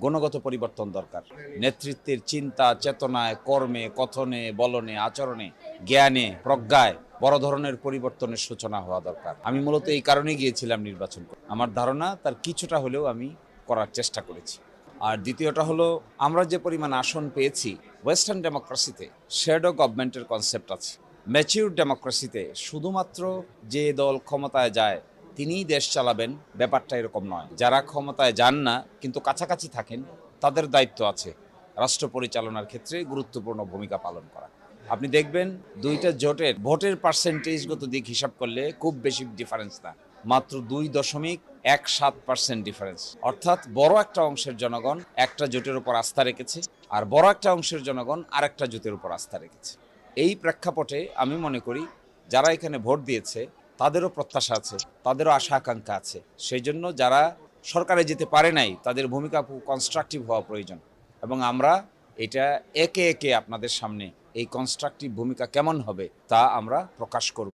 গুণগত পরিবর্তন দরকার। নেতৃত্বের চিন্তা, চেতনায়, কর্মে, কথনে, বলনে, আচরণে, জ্ঞানে, প্রজ্ঞায় বড় ধরনের পরিবর্তনের সূচনা হওয়া দরকার। আমি মূলত এই কারণেই গিয়েছিলাম নির্বাচন করতে। আমার ধারণা তার কিছুটা হলেও আমি করার চেষ্টা করেছি। আর দ্বিতীয়টা হলো, আমরা যে পরিমাণ আসন পেয়েছি, ওয়েস্টার্ন ডেমোক্রেসিতে শ্যাডো গভর্নমেন্টের কনসেপ্ট আছে। ম্যাচিউর ডেমোক্রেসিতে শুধুমাত্র যে দল ক্ষমতায় যায় তিনিই দেশ চালাবেন, ব্যাপারটা এরকম নয়। যারা ক্ষমতায় যান না কিন্তু কাছাকাছি থাকেন, তাদের দায়িত্ব আছে রাষ্ট্র পরিচালনার ক্ষেত্রে গুরুত্বপূর্ণ ভূমিকা পালন করা। আপনি দেখবেন দুইটা জোটের ভোটের পার্সেন্টেজগত দিক হিসাব করলে খুব বেশি ডিফারেন্স না, মাত্র 2.17% ডিফারেন্স। অর্থাৎ বড় একটা অংশের জনগণ একটা জোটের উপর আস্থা রেখেছে, আর বড় একটা অংশের জনগণ আরেকটা জোটের উপর আস্থা রেখেছে। এই প্রেক্ষাপটে আমি মনে করি যারা এখানে ভোট দিয়েছে তাদেরও প্রত্যাশা আছে, তাদেরও আশা আকাঙ্ক্ষা আছে। সেই জন্য যারা সরকারে যেতে পারে নাই তাদের ভূমিকা কনস্ট্রাকটিভ হওয়া প্রয়োজন, এবং আমরা এটা একে একে আপনাদের সামনে এই কনস্ট্রাকটিভ ভূমিকা কেমন হবে তা আমরা প্রকাশ করব।